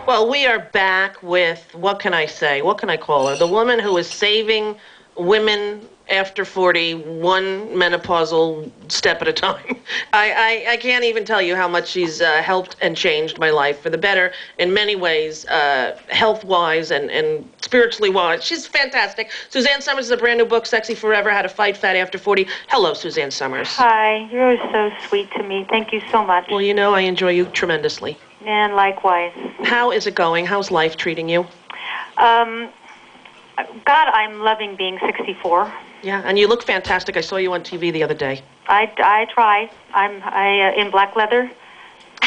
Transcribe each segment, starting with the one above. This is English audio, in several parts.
Well, we are back with, what can I say? What can I call her? The woman who is saving women after 40, one menopausal step at a time. I can't even tell you how much she's helped and changed my life for the better in many ways, health-wise and spiritually-wise. She's fantastic. Suzanne Somers is a brand new book, Sexy Forever, How to Fight Fat After 40. Hello, Suzanne Somers. Hi, you're always so sweet to me. Thank you so much. Well, you know I enjoy you tremendously. And likewise. How is it going? How's life treating you? God, I'm loving being 64. Yeah, and you look fantastic. I saw you on TV the other day. I try. I'm in black leather.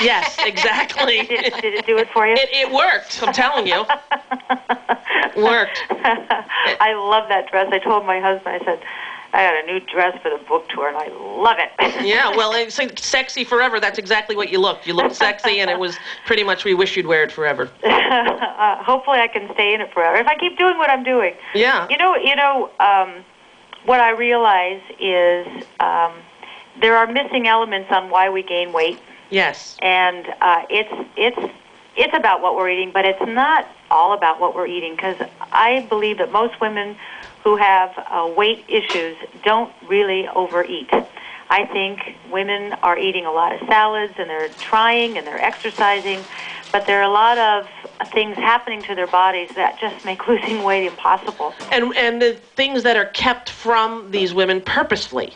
Yes, exactly. Did it do it for you? It worked, I'm telling you. Worked. I love that dress. I told my husband, I said, I got a new dress for the book tour, and I love it. Yeah, well, it's sexy forever. That's exactly what you looked. You looked sexy, and it was pretty much we wish you'd wear it forever. Hopefully I can stay in it forever, if I keep doing what I'm doing. Yeah. What I realize is there are missing elements on why we gain weight. Yes. And it's about what we're eating, but it's not all about what we're eating, because I believe that most women who have weight issues don't really overeat. I think women are eating a lot of salads, and they're trying, and they're exercising, but there are a lot of things happening to their bodies that just make losing weight impossible. And the things that are kept from these women purposefully.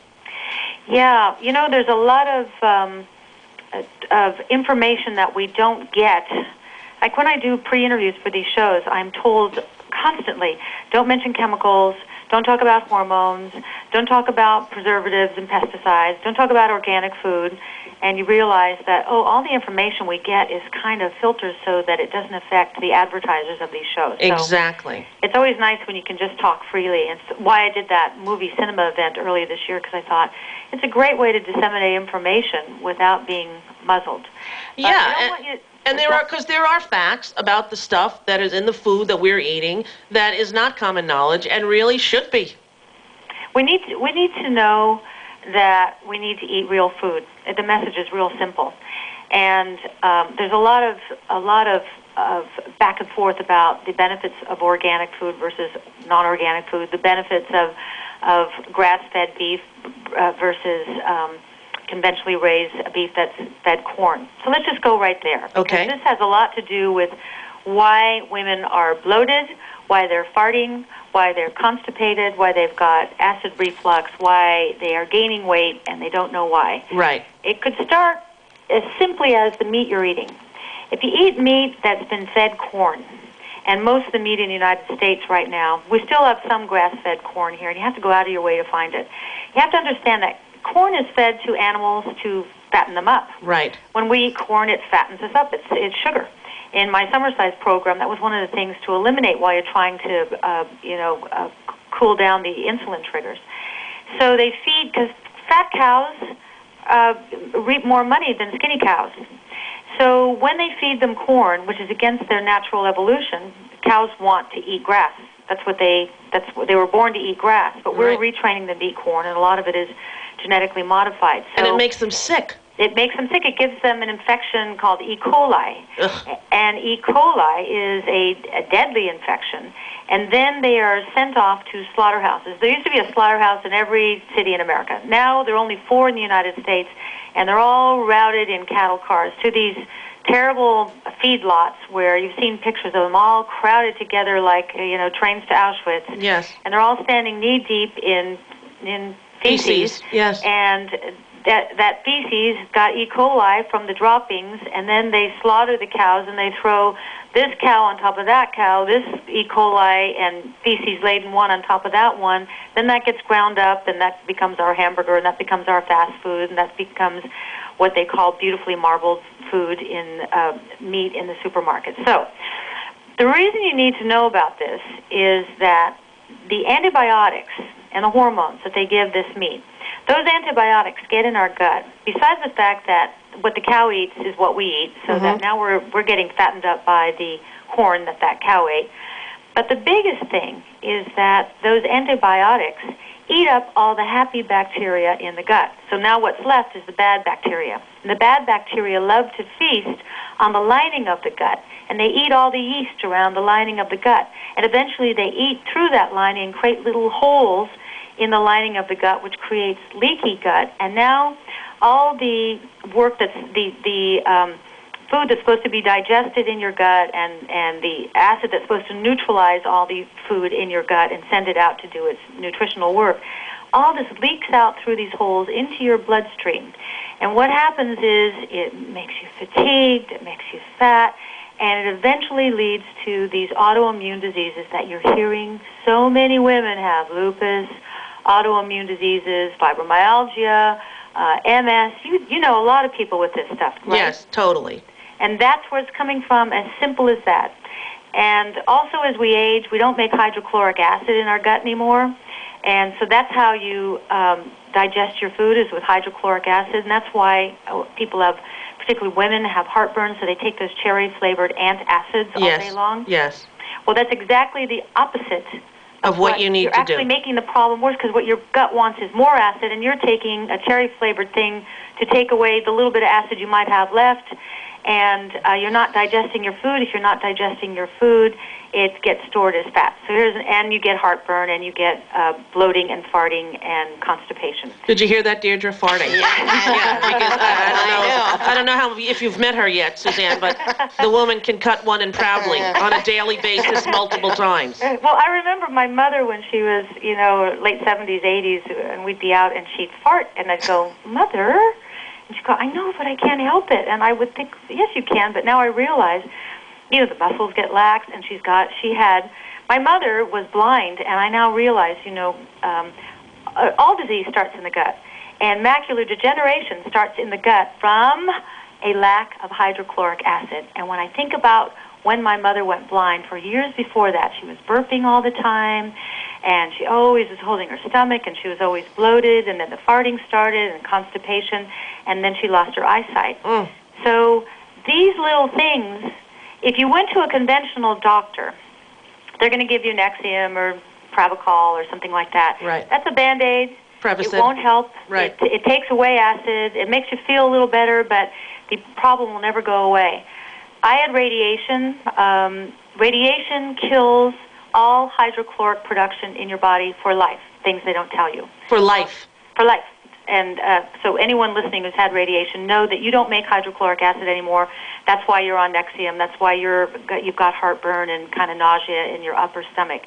Yeah, there's a lot of information that we don't get. Like when I do pre-interviews for these shows, I'm told constantly, don't mention chemicals, don't talk about hormones, don't talk about preservatives and pesticides, don't talk about organic food, and you realize that, all the information we get is kind of filtered so that it doesn't affect the advertisers of these shows. Exactly. So it's always nice when you can just talk freely, and it's why I did that movie cinema event earlier this year, because I thought it's a great way to disseminate information without being muzzled. Yeah. And there are facts about the stuff that is in the food that we're eating that is not common knowledge and really should be. We need to know that we need to eat real food. The message is real simple, and there's a lot of back and forth about the benefits of organic food versus non-organic food, the benefits of grass-fed beef versus conventionally raised beef that's fed corn. So let's just go right there. Okay. This has a lot to do with why women are bloated, why they're farting, why they're constipated, why they've got acid reflux, why they are gaining weight, and they don't know why. Right. It could start as simply as the meat you're eating. If you eat meat that's been fed corn, and most of the meat in the United States right now, we still have some grass-fed corn here, and you have to go out of your way to find it. You have to understand that corn is fed to animals to fatten them up. Right. When we eat corn, it fattens us up. It's sugar. In my Summer Size program, that was one of the things to eliminate while you're trying to, cool down the insulin triggers. So they feed, because fat cows reap more money than skinny cows. So when they feed them corn, which is against their natural evolution, cows want to eat grass. That's what they were born to eat grass. But we're retraining them to eat corn, and a lot of it is genetically modified. So and it makes them sick. It makes them sick. It gives them an infection called E. coli. Ugh. And E. coli is a deadly infection. And then they are sent off to slaughterhouses. There used to be a slaughterhouse in every city in America. Now there are only 4 in the United States, and they're all routed in cattle cars to these terrible feedlots where you've seen pictures of them all crowded together like, trains to Auschwitz. Yes. And they're all standing knee-deep in feces. Yes. And that feces got E. coli from the droppings, and then they slaughter the cows, and they throw this cow on top of that cow, this E. coli and feces-laden one on top of that one. Then that gets ground up, and that becomes our hamburger, and that becomes our fast food, and that becomes what they call beautifully marbled food in meat in the supermarket. So the reason you need to know about this is that the antibiotics and the hormones that they give this meat, those antibiotics get in our gut. Besides the fact that what the cow eats is what we eat, so that now we're getting fattened up by the corn that cow ate, But the biggest thing is that those antibiotics eat up all the happy bacteria in the gut. So now what's left is the bad bacteria. And the bad bacteria love to feast on the lining of the gut, and they eat all the yeast around the lining of the gut. And eventually they eat through that lining and create little holes in the lining of the gut, which creates leaky gut. And now all the work that's the food that's supposed to be digested in your gut and the acid that's supposed to neutralize all the food in your gut and send it out to do its nutritional work, all this leaks out through these holes into your bloodstream. And what happens is it makes you fatigued, it makes you fat, and it eventually leads to these autoimmune diseases that you're hearing so many women have: lupus, autoimmune diseases, fibromyalgia, MS. You know a lot of people with this stuff, right? Yes, totally. And that's where it's coming from, as simple as that. And also, as we age, we don't make hydrochloric acid in our gut anymore. And so that's how you digest your food, is with hydrochloric acid. And that's why people have, particularly women, have heartburn, so they take those cherry-flavored antacids all day long. Yes. Well, that's exactly the opposite of what you need to do. You're actually making the problem worse, because what your gut wants is more acid, and you're taking a cherry-flavored thing to take away the little bit of acid you might have left. And you're not digesting your food. If you're not digesting your food, it gets stored as fat. So and you get heartburn, and you get bloating and farting and constipation. Did you hear that, Deirdre? Farting. Yeah, because I don't know how, if you've met her yet, Suzanne, but the woman can cut one and proudly on a daily basis, multiple times. Well, I remember my mother when she was, late 70s, 80s, and we'd be out and she'd fart, and I'd go, "Mother." And she'd go, "I know, but I can't help it." And I would think, yes, you can. But now I realize, the muscles get lax, and my mother was blind, and I now realize, all disease starts in the gut. And macular degeneration starts in the gut from a lack of hydrochloric acid. And when I think about when my mother went blind, for years before that, she was burping all the time, and she always was holding her stomach, and she was always bloated, and then the farting started, and constipation, and then she lost her eyesight. So these little things, if you went to a conventional doctor, they're going to give you Nexium or Pravachol or something like that. Right. That's a Band-Aid. Prevacid. It won't help. Right. It takes away acid. It makes you feel a little better, but the problem will never go away. I had radiation. Radiation kills all hydrochloric production in your body for life, things they don't tell you. For life. For life. And so anyone listening who's had radiation, know that you don't make hydrochloric acid anymore. That's why you're on Nexium. That's why you've got heartburn and kind of nausea in your upper stomach.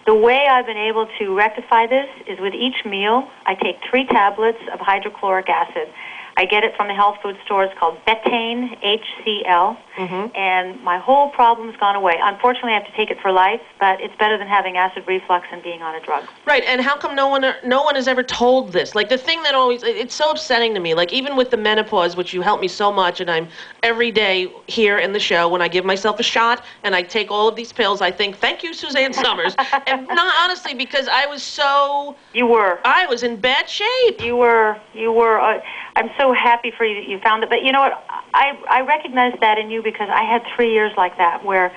The way I've been able to rectify this is with each meal, I take 3 tablets of hydrochloric acid. I get it from the health food store. It's called Betaine, HCl, and my whole problem's gone away. Unfortunately, I have to take it for life, but it's better than having acid reflux and being on a drug. Right, and how come no one has ever told this? Like, the thing that always, it's so upsetting to me, like, even with the menopause, which you help me so much, and I'm every day here in the show, when I give myself a shot and I take all of these pills, I think, thank you, Suzanne Somers. And not honestly, because I was so... You were. I was in bad shape. You were. I'm so happy for you that you found it. But you know what? I recognize that in you, because I had 3 years like that where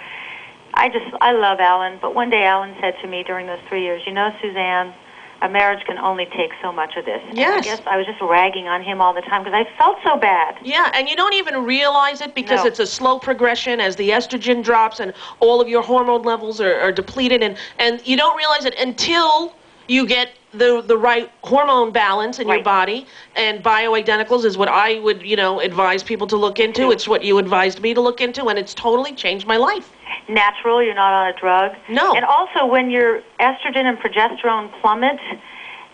I love Alan, but one day Alan said to me during those 3 years, Suzanne, a marriage can only take so much of this. Yes. And I guess I was just ragging on him all the time because I felt so bad. Yeah, and you don't even realize it, because No. it's a slow progression as the estrogen drops and all of your hormone levels are depleted, and you don't realize it until you get the right hormone balance in your Right. body. And bioidenticals is what I would, advise people to look into. It's what you advised me to look into, and it's totally changed my life. Natural, you're not on a drug. No. And also, when your estrogen and progesterone plummet,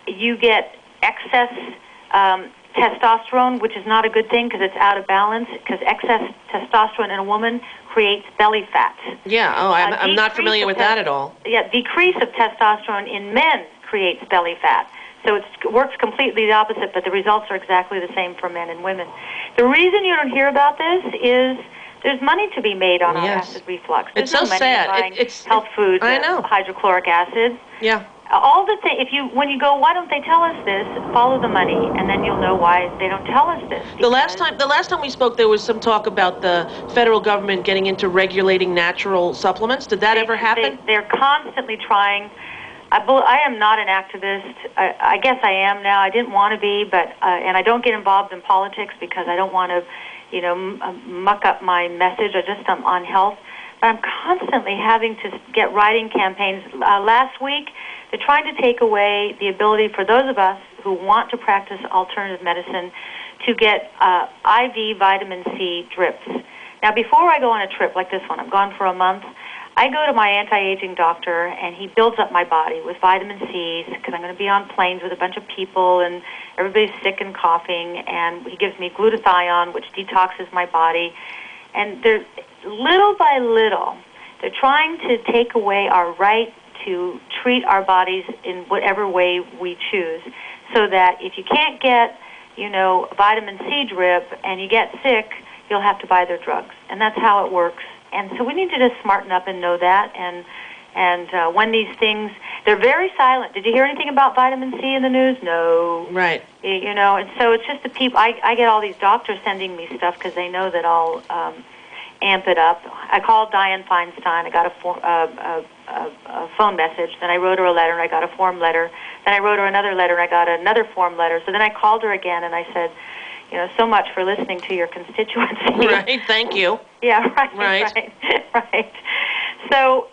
you get excess testosterone, which is not a good thing because it's out of balance, because excess testosterone in a woman creates belly fat. Yeah, I'm not familiar with that at all. Yeah, decrease of testosterone in men creates belly fat. So it works completely the opposite, but the results are exactly the same for men and women. The reason you don't hear about this is there's money to be made on our acid reflux. There's It's so no money sad. in buying It's health foods, I know. hydrochloric acid. Yeah. all the things. When you go, why don't they tell us this? Follow the money, and then you'll know why they don't tell us this. The last time we spoke, there was some talk about the federal government getting into regulating natural supplements. Did that ever happen? They're constantly trying. I am not an activist. I guess I am now. I didn't want to be, but and I don't get involved in politics because I don't want to, muck up my message. I'm on health. But I'm constantly having to get writing campaigns. Last week, they're trying to take away the ability for those of us who want to practice alternative medicine to get IV vitamin C drips. Now, before I go on a trip like this one, I'm gone for a month, I go to my anti-aging doctor, and he builds up my body with vitamin C's because I'm going to be on planes with a bunch of people, and everybody's sick and coughing, and he gives me glutathione, which detoxes my body. And they're, little by little, they're trying to take away our right to treat our bodies in whatever way we choose, so that if you can't get, a vitamin C drip and you get sick, you'll have to buy their drugs. And that's how it works. And so we need to just smarten up and know that. And when these things, they're very silent. Did you hear anything about vitamin C in the news? No. Right. And so it's just the people. I get all these doctors sending me stuff because they know that I'll amp it up. I called Dianne Feinstein. I got a phone message. Then I wrote her a letter, and I got a form letter. Then I wrote her another letter, and I got another form letter. So then I called her again, and I said, so much for listening to your constituency. Right, thank you. Yeah, right. So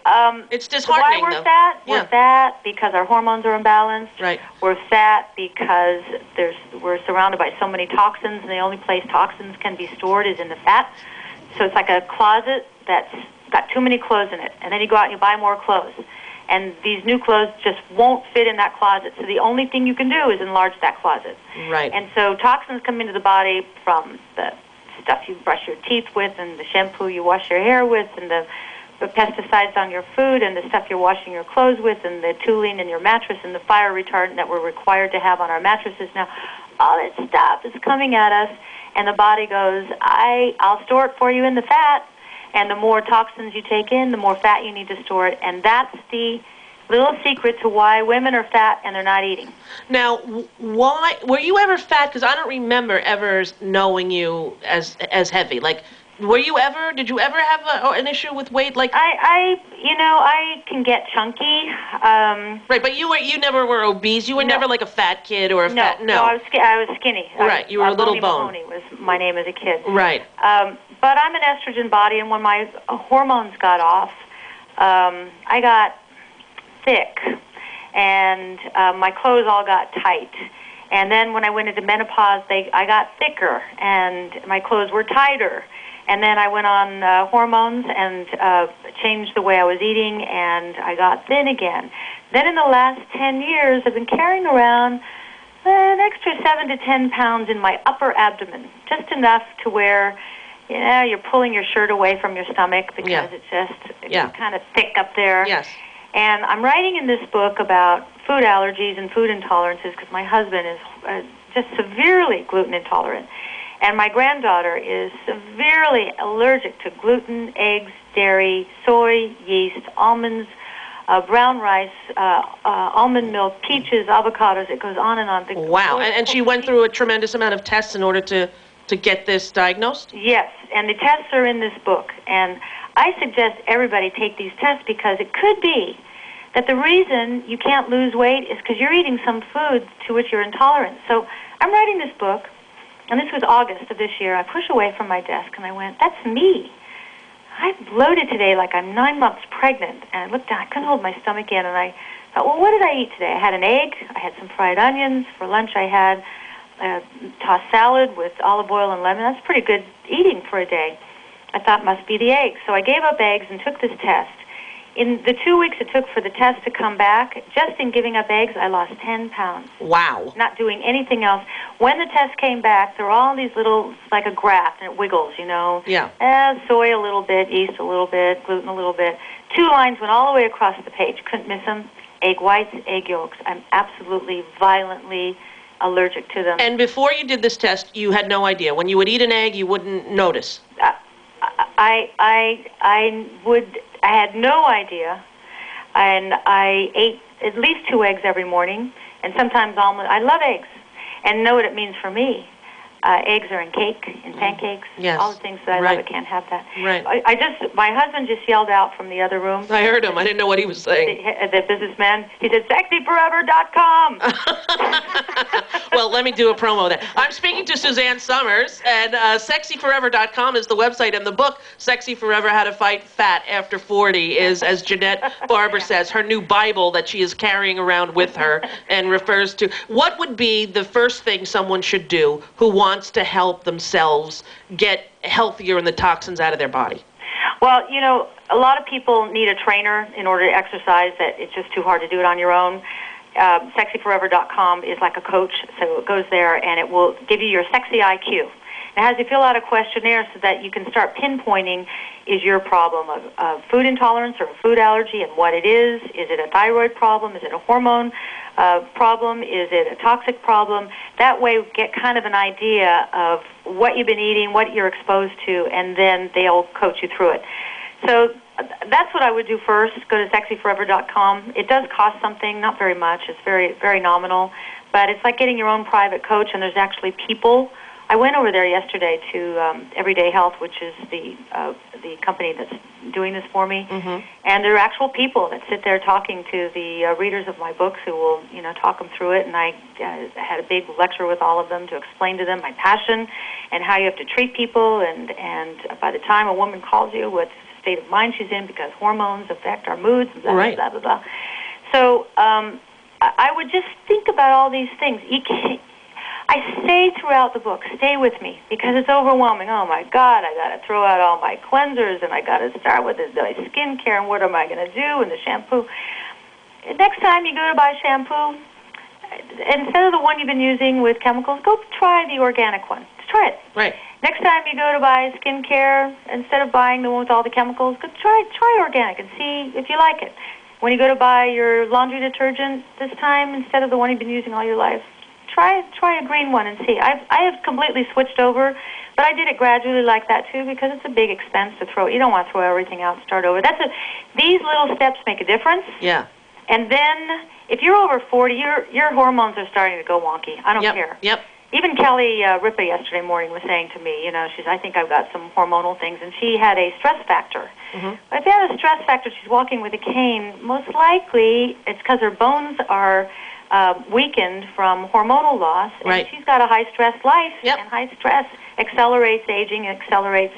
it's disheartening. Why we're fat? Yeah. We're fat because our hormones are imbalanced. Right. We're fat because we're surrounded by so many toxins, and the only place toxins can be stored is in the fat. So it's like a closet that's got too many clothes in it, and then you go out and you buy more clothes. And these new clothes just won't fit in that closet. So the only thing you can do is enlarge that closet. Right. And so toxins come into the body from the stuff you brush your teeth with, and the shampoo you wash your hair with, and the pesticides on your food, and the stuff you're washing your clothes with, and the toluene in your mattress, and the fire retardant that we're required to have on our mattresses now. All that stuff is coming at us, and the body goes, I'll store it for you in the fat. And the more toxins you take in, the more fat you need to store it. And that's the little secret to why women are fat and they're not eating. Now, why were you ever fat? Because I don't remember ever knowing you as heavy. Like, did you ever have an issue with weight? Like, I can get chunky. Right, but you never were obese. You were never like a fat kid or a fat. No, I was skinny. Right, you were a little bone. Mahoney was my name as a kid. Right. But I'm an estrogen body, and when my hormones got off, I got thick, and my clothes all got tight. And then when I went into menopause, I got thicker, and my clothes were tighter. And then I went on hormones and changed the way I was eating, and I got thin again. Then in the last 10 years, I've been carrying around an extra 7 to 10 pounds in my upper abdomen, just enough to where, you're pulling your shirt away from your stomach because it's kind of thick up there. Yes. And I'm writing in this book about food allergies and food intolerances because my husband is just severely gluten intolerant. And my granddaughter is severely allergic to gluten, eggs, dairy, soy, yeast, almonds, brown rice, almond milk, peaches, avocados. It goes on and on. Wow. And she went through a tremendous amount of tests in order to get this diagnosed? Yes. And the tests are in this book. And I suggest everybody take these tests because it could be that the reason you can't lose weight is because you're eating some food to which you're intolerant. So I'm writing this book. And this was August of this year. I pushed away from my desk, and I went, that's me. I bloated today like I'm 9 months pregnant. And I looked down. I couldn't hold my stomach in. And I thought, well, what did I eat today? I had an egg. I had some fried onions. For lunch, I had a tossed salad with olive oil and lemon. That's pretty good eating for a day. I thought it must be the eggs. So I gave up eggs and took this test. In the 2 weeks it took for the test to come back, just in giving up eggs, I lost 10 pounds. Wow. Not doing anything else. When the test came back, there were all these little, like a graph, and it wiggles, Yeah. Soy a little bit, yeast a little bit, gluten a little bit. 2 lines went all the way across the page. Couldn't miss them. Egg whites, egg yolks. I'm absolutely, violently allergic to them. And before you did this test, you had no idea. When you would eat an egg, you wouldn't notice. I had no idea, and I ate at least 2 eggs every morning, and sometimes almond. I love eggs, and know what it means for me. Eggs are in cake, in pancakes, yes. all the things that I love. I can't have that. Right. My husband just yelled out from the other room. I heard him. I didn't know what he was saying. The businessman, he said, sexyforever.com. Well, let me do a promo then. I'm speaking to Suzanne Somers, and sexyforever.com is the website, and the book, Sexy Forever, How to Fight Fat After 40, is, as Jeanette Barber says, her new Bible that she is carrying around with her and refers to. What would be the first thing someone should do who wants to help themselves get healthier and the toxins out of their body? Well, a lot of people need a trainer in order to exercise. That it's just too hard to do it on your own. Sexyforever.com is like a coach, so it goes there and it will give you your sexy IQ. It has you fill out a questionnaire so that you can start pinpointing, is your problem of food intolerance or a food allergy, and what it is. Is it a thyroid problem? Is it a hormone problem? Is it a toxic problem? That way you get kind of an idea of what you've been eating, what you're exposed to, and then they'll coach you through it. So that's what I would do first. Go to sexyforever.com. It does cost something, not very much. It's very, very nominal. But it's like getting your own private coach, and there's actually people. I went over there yesterday to Everyday Health, which is the company that's doing this for me. Mm-hmm. And there are actual people that sit there talking to the readers of my books who will, talk them through it. And I had a big lecture with all of them to explain to them my passion and how you have to treat people. And by the time a woman calls you, what state of mind she's in, because hormones affect our moods, and blah, right. blah, blah, blah. So I would just think about all these things. I say throughout the book, stay with me, because it's overwhelming. Oh, my God, I got to throw out all my cleansers, and I got to start with my skincare, and what am I going to do, and the shampoo. Next time you go to buy shampoo, instead of the one you've been using with chemicals, go try the organic one. Just try it. Right. Next time you go to buy skincare, instead of buying the one with all the chemicals, go try organic and see if you like it. When you go to buy your laundry detergent this time, instead of the one you've been using all your life, try a green one and see. I have completely switched over, but I did it gradually like that too, because it's a big expense to throw. You don't want to throw everything out and start over. These little steps make a difference. Yeah. And then if you're over 40, your hormones are starting to go wonky. I don't care. Yep. Even Kelly Ripa yesterday morning was saying to me, I think I've got some hormonal things, and she had a stress factor. Mm-hmm. If you have a stress factor, she's walking with a cane, most likely it's because her bones are weakened from hormonal loss, and right. she's got a high-stress life, yep. and high stress accelerates aging, accelerates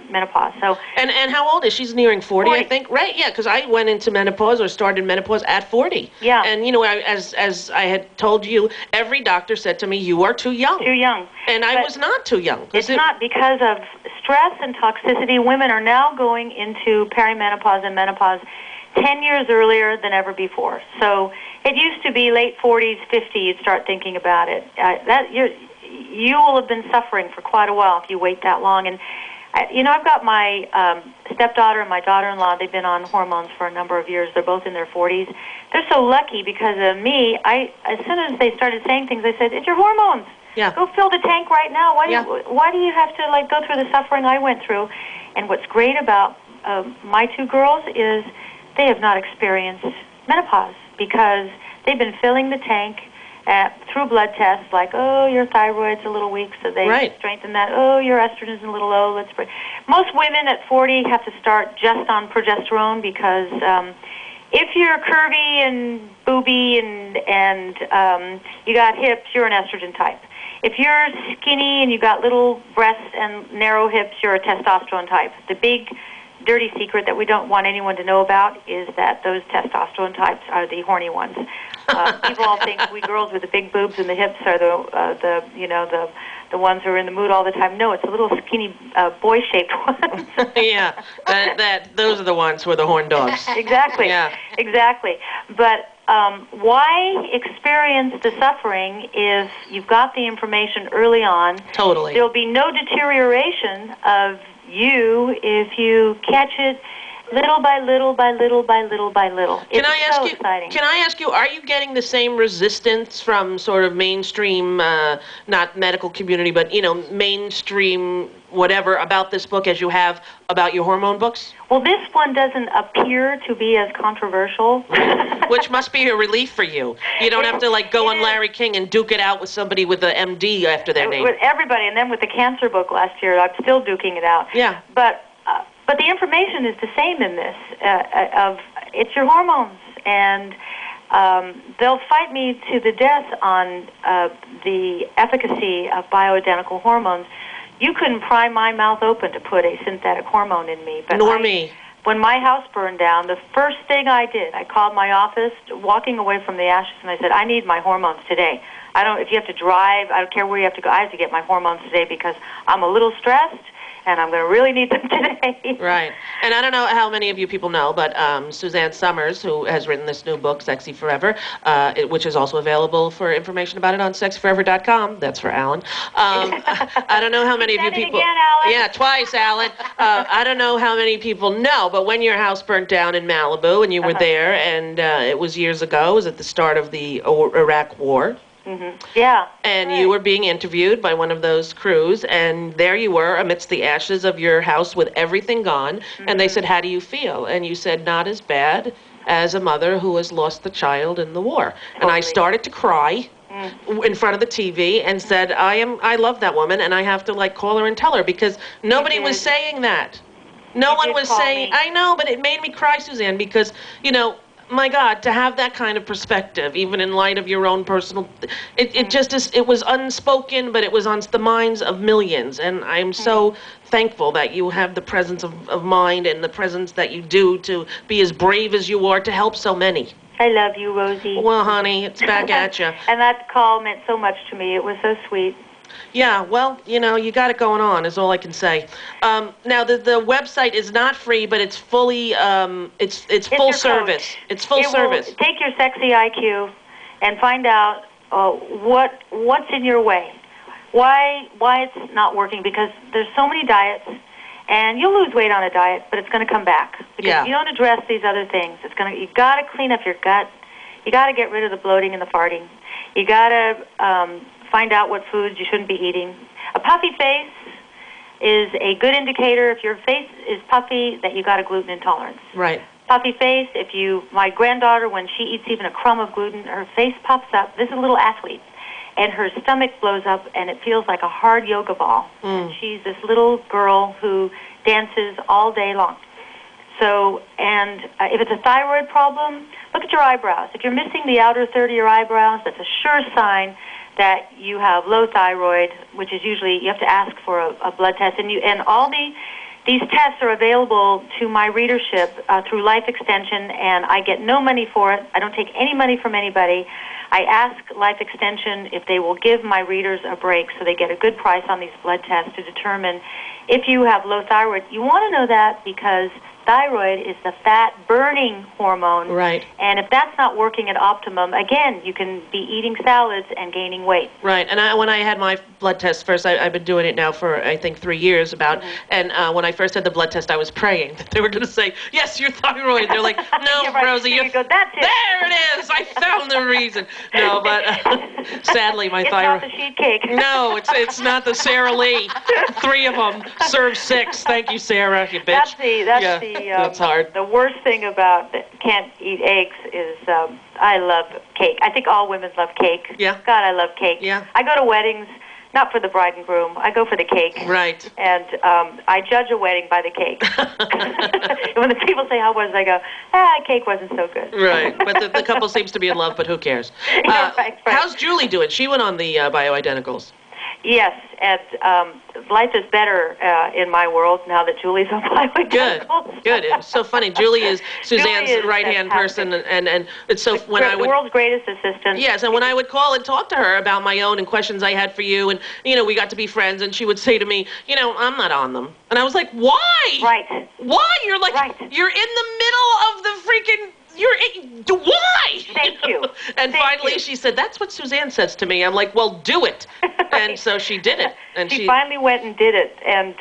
menopause. So, and how old is she? She's nearing 40, I think. Right, yeah, because I went into menopause or started menopause at 40. Yeah. And, as I had told you, every doctor said to me, you are too young. Too young. And I was not too young. It's not because of stress and toxicity. Women are now going into perimenopause and menopause 10 years earlier than ever before. So it used to be late 40s, 50s, you'd start thinking about it. You will have been suffering for quite a while if you wait that long. And, I've got my stepdaughter and my daughter-in-law. They've been on hormones for a number of years. They're both in their 40s. They're so lucky because of me. As soon as they started saying things, I said, it's your hormones. Yeah. Go fill the tank right now. Why do you have to go through the suffering I went through? And what's great about my two girls is they have not experienced menopause because they've been filling the tank through blood tests, like, oh, your thyroid's a little weak, so they right. strengthen that. Oh, your estrogen's a little low. Most women at 40 have to start just on progesterone because if you're curvy and booby and you got hips, you're an estrogen type. If you're skinny and you got little breasts and narrow hips, you're a testosterone type. The big dirty secret that we don't want anyone to know about is that those testosterone types are the horny ones. People all think we girls with the big boobs and the hips are the ones who are in the mood all the time. No, it's the little skinny boy-shaped ones. Yeah, those are the ones who are the horn dogs. Exactly. Yeah. Exactly. But why experience the suffering if you've got the information early on? Totally. There'll be no deterioration of you if you catch it Little by little by little by little by little. Can It's I ask so you? exciting. Can I ask you? Are you getting the same resistance from sort of mainstream, not medical community, but mainstream whatever about this book as you have about your hormone books? Well, this one doesn't appear to be as controversial. Which must be a relief for you. You don't have to go on Larry King and duke it out with somebody with a MD after their name. With everybody, and then with the cancer book last year, I'm still duking it out. Yeah. But the information is the same in this. Of it's your hormones, and they'll fight me to the death on the efficacy of bioidentical hormones. You couldn't pry my mouth open to put a synthetic hormone in me. But Nor me. When my house burned down, the first thing I did, I called my office, walking away from the ashes, and I said, I need my hormones today. If you have to drive, I don't care where you have to go, I have to get my hormones today because I'm a little stressed, and I'm going to really need them today. Right. And I don't know how many of you people know, but Suzanne Somers, who has written this new book, Sexy Forever, which is also available for information about it on sexyforever.com. That's for Alan. I don't know how many of you people... Again, Alan. Yeah, twice, Alan. I don't know how many people know, but when your house burnt down in Malibu, and you were there, and it was years ago, it was at the start of the Iraq War. Mm-hmm. Yeah. And you were being interviewed by one of those crews, and there you were amidst the ashes of your house with everything gone. Mm-hmm. And they said, how do you feel? And you said, not as bad as a mother who has lost the child in the war. Totally. And I started to cry in front of the TV and said, I love that woman, and I have to call her and tell her, because nobody was saying that. No one was saying, I know, but it made me cry, Suzanne, because, my God, to have that kind of perspective, even in light of your own personal, it just is, it was unspoken, but it was on the minds of millions. And I'm so thankful that you have the presence of mind and the presence that you do to be as brave as you are to help so many. I love you, Rosie. Well, honey, it's back at you. And that call meant so much to me. It was so sweet. Yeah, well, you got it going on, is all I can say. Now, the website is not free, but it's fully, it's full service. Coach. It's full service. Take your sexy IQ and find out what's in your way. Why it's not working, because there's so many diets, and you'll lose weight on a diet, but it's going to come back. Because if you don't address these other things, you got to clean up your gut. You got to get rid of the bloating and the farting. You got to find out what foods you shouldn't be eating. A puffy face is a good indicator. If your face is puffy, that you got a gluten intolerance. Right. Puffy face, my granddaughter, when she eats even a crumb of gluten, her face puffs up. This is a little athlete. And her stomach blows up, and it feels like a hard yoga ball. And she's this little girl who dances all day long. So, if it's a thyroid problem, look at your eyebrows. If you're missing the outer third of your eyebrows, that's a sure sign that you have low thyroid, which is usually, you have to ask for a blood test. And all these tests are available to my readership through Life Extension, and I get no money for it. I don't take any money from anybody. I ask Life Extension if they will give my readers a break so they get a good price on these blood tests to determine if you have low thyroid. You want to know that because thyroid is the fat-burning hormone. Right. And if that's not working at optimum, again, you can be eating salads and gaining weight. Right. And when I had my blood test first, I've been doing it now for, I think, 3 years about, and when I first had the blood test, I was praying that they were going to say, yes, your thyroid. They're like, no, right. Rosie, you go, that's it. There it is. I found the reason. No, but sadly, my thyroid. It's not the sheet cake. No, it's not the Sara Lee. 3 of them. Serve 6. Thank you, Sarah, you bitch. That's hard. The worst thing about can't eat eggs is I love cake. I think all women love cake. Yeah. God, I love cake. Yeah. I go to weddings, not for the bride and groom. I go for the cake. Right. And I judge a wedding by the cake. When the people say, how was it? I go, cake wasn't so good. Right. But the couple seems to be in love, but who cares? Right. How's Julie doing? She went on the bioidenticals. Yes, and life is better in my world now that Julie's on bioidenticals. Good. It's so funny. Julie is Suzanne's right-hand person, and it's so the world's greatest assistant. Yes, and when I would call and talk to her about my own and questions I had for you, and we got to be friends, and she would say to me, I'm not on them, and I was like, why? Right. Why? You're like, you're in the middle of the freaking. Why? Thank you. And finally she said, that's what Suzanne says to me. I'm like, well, do it. And so she did it. And she finally went and did it. And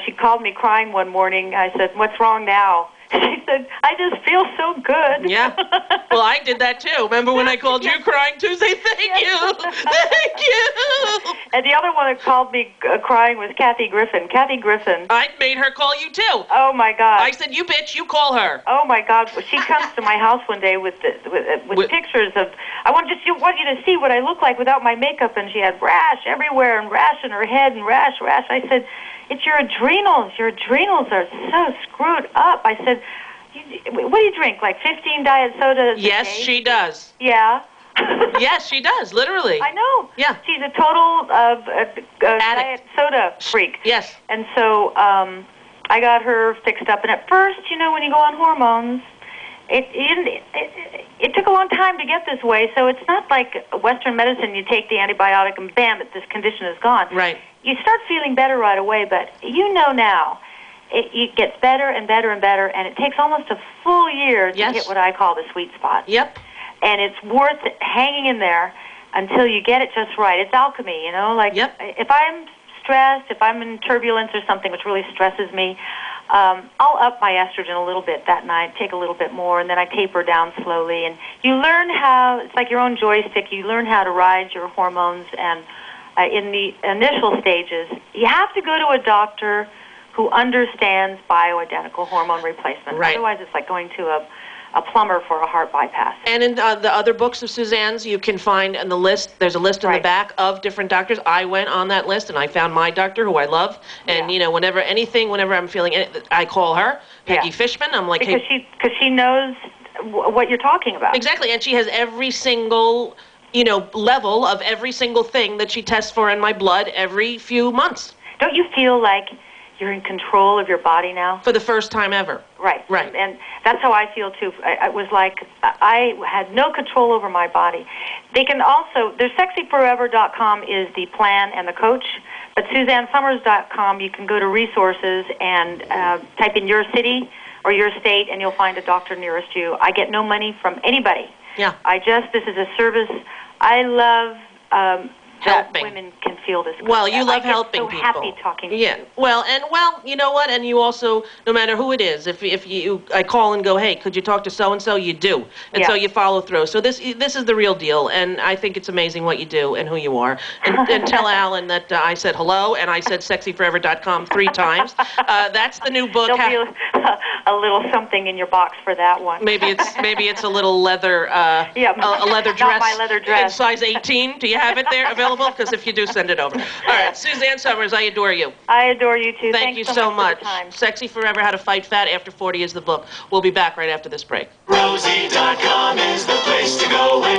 She called me crying one morning. I said, "What's wrong now?" She said, "I just feel so good." Yeah. Well, I did that too. Remember when I called you crying Tuesday? Thank you. Thank you. And the other one that called me crying was Kathy Griffin. Kathy Griffin. I made her call you too. Oh my God. I said, "You bitch, you call her." Oh my God. She comes to my house one day with pictures of. I want you to see what I look like without my makeup, and she had rash everywhere and rash in her head and rash. I said, "It's your adrenals. Your adrenals are so screwed up." I said, "What do you drink? Like 15 diet sodas a Yes, day?" she does. Yeah. Yes, she does. Literally. I know. Yeah. She's a total diet soda freak. Yes. And so I got her fixed up. And at first, when you go on hormones, it took a long time to get this way. So it's not like Western medicine. You take the antibiotic and bam, this condition is gone. Right. You start feeling better right away, but now it gets better and better and better, and it takes almost a full year to hit what I call the sweet spot. Yep. And it's worth hanging in there until you get it just right. It's alchemy, Like if I'm stressed, if I'm in turbulence or something which really stresses me, I'll up my estrogen a little bit that night, take a little bit more, and then I taper down slowly. And you learn how, it's like your own joystick, you learn how to ride your hormones. And in the initial stages, you have to go to a doctor who understands bioidentical hormone replacement. Right. Otherwise, it's like going to a plumber for a heart bypass. And in the other books of Suzanne's, you can find in the list, there's a list in the back of different doctors. I went on that list, and I found my doctor, who I love. And, whenever I'm feeling it, I call her, Peggy Fishman. I'm like, because she knows what you're talking about. Exactly, and she has every single, level of every single thing that she tests for in my blood every few months. Don't you feel like you're in control of your body now? For the first time ever. Right. Right. And that's how I feel, too. I was like, I had no control over my body. They can also, there's sexyforever.com is the plan and the coach, but SuzanneSomers.com, you can go to resources and type in your city or your state, and you'll find a doctor nearest you. I get no money from anybody. Yeah. This is a service. I love helping. That women can feel this. Well, you love helping people. I'm so happy talking to you. Well, you know what? And you also, no matter who it is, if I call and go, "Hey, could you talk to so-and-so?" You do. And so you follow through. So this is the real deal, and I think it's amazing what you do and who you are. And tell Alan that I said hello, and I said sexyforever.com 3 times. That's the new book. There'll be a little something in your box for that one. Maybe it's a little leather, a leather dress. Not my leather dress. In size 18. Do you have it there available? Because if you do, send it over. All right, Suzanne Somers, I adore you. I adore you too. Thank you so much. Sexy Forever: How to Fight Fat After 40 is the book. We'll be back right after this break. Rosie.com is the place to go when